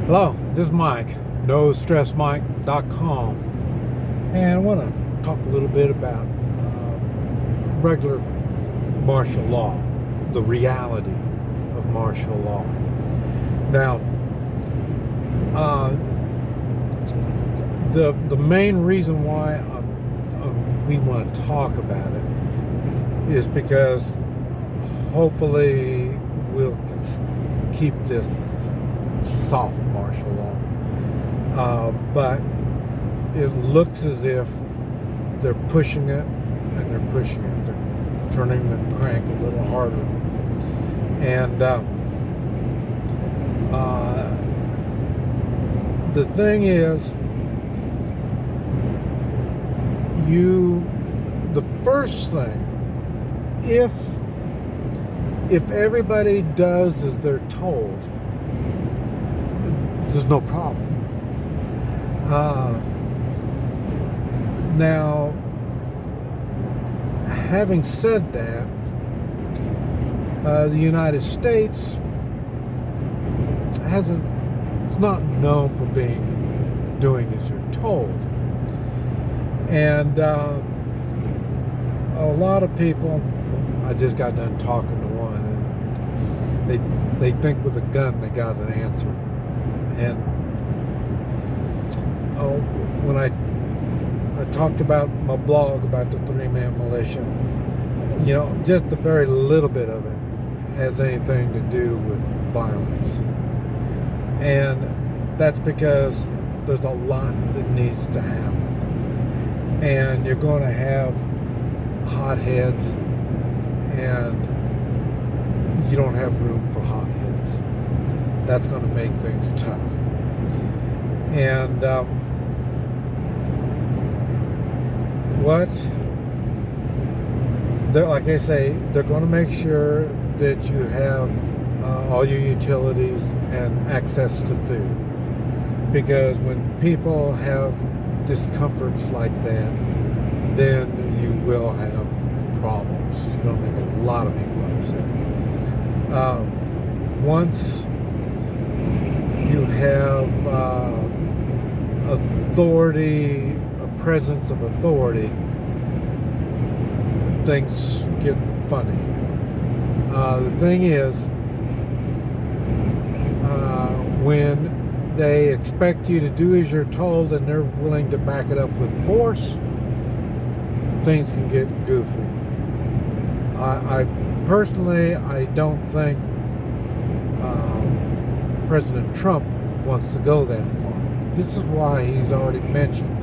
Hello, this is Mike, NoStressMike.com, and I want to talk a little bit about regular martial law, the reality of martial law. Now, the main reason why we want to talk about it is because hopefully we'll keep this soft martial law, but it looks as if they're pushing it, and they're pushing it. They're turning the crank a little harder, and the thing is, the first thing, if everybody does as they're told, there's no problem. Now, having said that, the United States it's not known for doing as you're told. And a lot of people, I just got done talking to one, and they think with a gun they got an answer. And when I talked about my blog about the three-man militia, just a very little bit of it has anything to do with violence. And that's because there's a lot that needs to happen. And you're going to have hotheads, and you don't have room for hotheads. That's going to make things tough. And like I say, they're going to make sure that you have all your utilities and access to food. Because when people have discomforts like that, then you will have problems. You're going to make a lot of people upset. Once you have authority, a presence of authority, things get funny. The thing is, when they expect you to do as you're told and they're willing to back it up with force, things can get goofy. I personally don't think President Trump wants to go that far. This is why he's already mentioned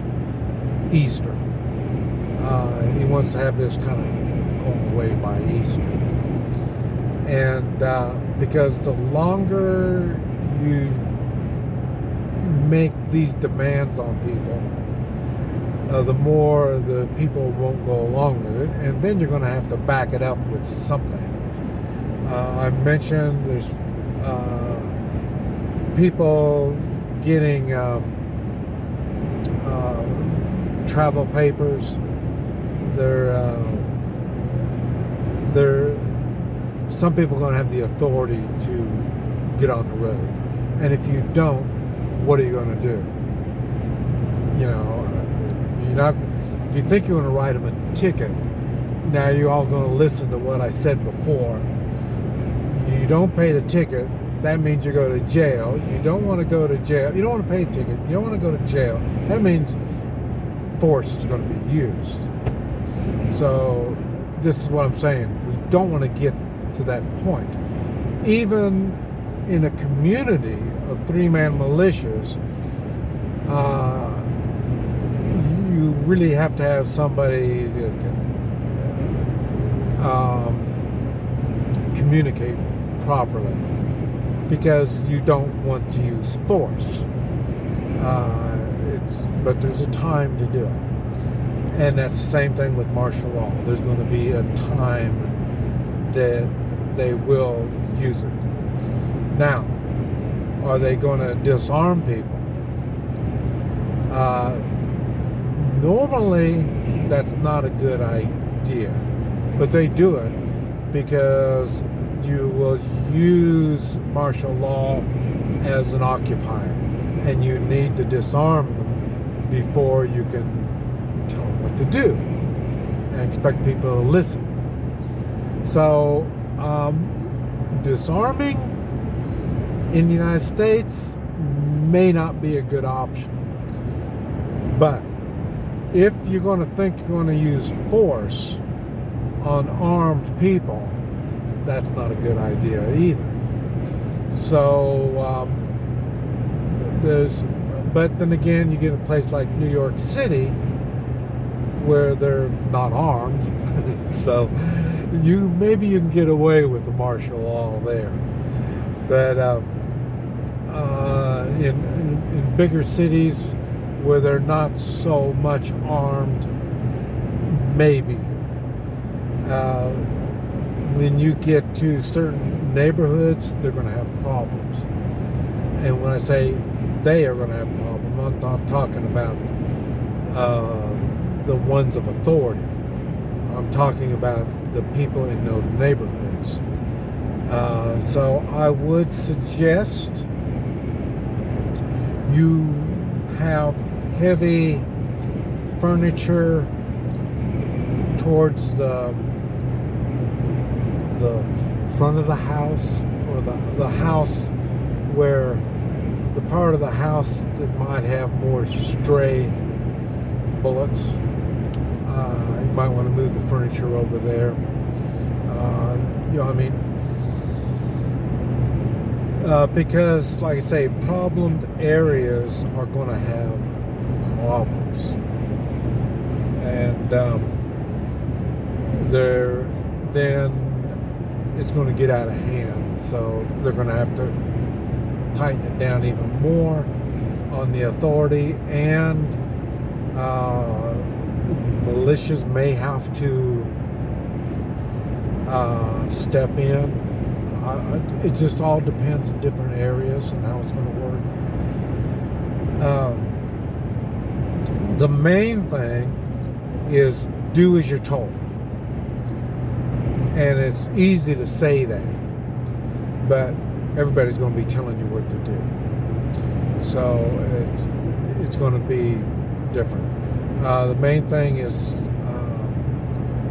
Easter. He wants to have this kind of going away by Easter. And because the longer you make these demands on people, the more the people won't go along with it, and then you're going to have to back it up with something. I mentioned there's people getting travel papers. Some people are going to have the authority to get on the road, and if you don't, what are you going to do? If you think you're going to write them a ticket, now you're all going to listen to what I said before. You don't pay the ticket, that means you go to jail. You don't want to go to jail. You don't want to pay a ticket. You don't want to go to jail. That means force is going to be used. So this is what I'm saying. We don't want to get to that point. Even in a community of three-man militias, you really have to have somebody that can communicate properly, because you don't want to use force. But there's a time to do it. And that's the same thing with martial law. There's going to be a time that they will use it. Now, are they going to disarm people? Normally, that's not a good idea, but they do it because you will use martial law as an occupier, and you need to disarm them before you can tell them what to do and expect people to listen. So disarming in the United States may not be a good option. But if you're going to think you're going to use force on armed people, that's not a good idea either. So but then again, you get a place like New York City where they're not armed, so maybe you can get away with the martial law there. But in bigger cities where they're not so much armed, maybe. When you get to certain neighborhoods, they're going to have problems. And when I say they are going to have problems, I'm not talking about the ones of authority. I'm talking about the people in those neighborhoods. So I would suggest you have heavy furniture towards the front of the house, or the house where the part of the house that might have more stray bullets. You might want to move the furniture over there. Because, like I say, problemed areas are going to have problems, and then it's going to get out of hand. So they're going to have to tighten it down even more on the authority, and militias may have to step in. It just all depends on different areas and how it's going to work. The main thing is do as you're told. And it's easy to say that, but everybody's going to be telling you what to do. So it's going to be different. The main thing is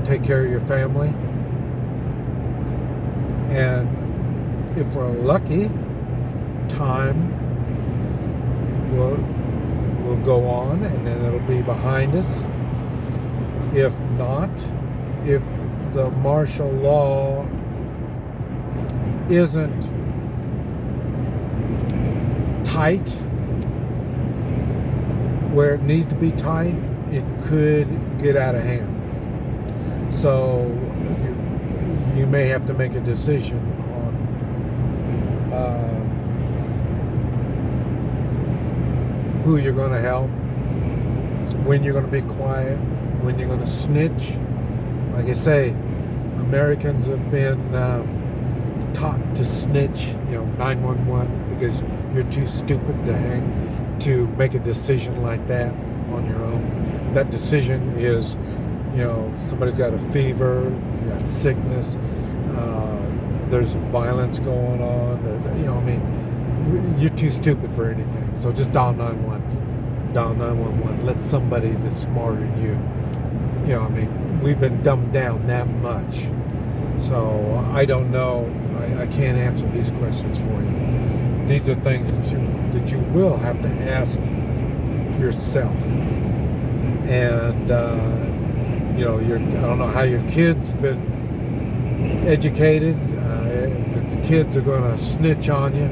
take care of your family. And if we're lucky, time will go on, and then it'll be behind us. If not, if the martial law isn't tight where it needs to be tight, it could get out of hand. So you may have to make a decision on who you're going to help, when you're going to be quiet, when you're going to snitch. Like I say, Americans have been taught to snitch, 911, because you're too stupid to make a decision like that on your own. That decision is, somebody's got a fever, you got sickness, there's violence going on, you're too stupid for anything. So just dial 911. Let somebody that's smarter than you. We've been dumbed down that much. So I don't know. I can't answer these questions for you. These are things that you will have to ask yourself. And I don't know how your kids been educated. That the kids are going to snitch on you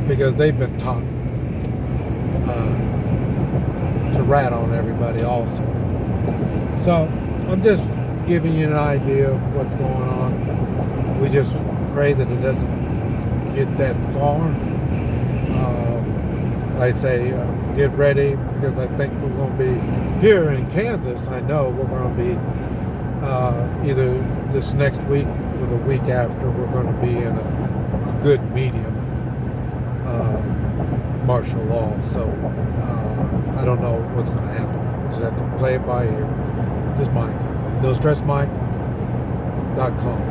because they've been taught to rat on everybody also. So I'm just giving you an idea of what's going on. We just pray that it doesn't get that far. Like I say, get ready, because I think we're going to be here in Kansas. I know we're going to be either this next week or the week after. We're going to be in a good medium martial law. So I don't know what's going to happen. We'll just have to play it by ear. This is Mike. NoStressMike.com.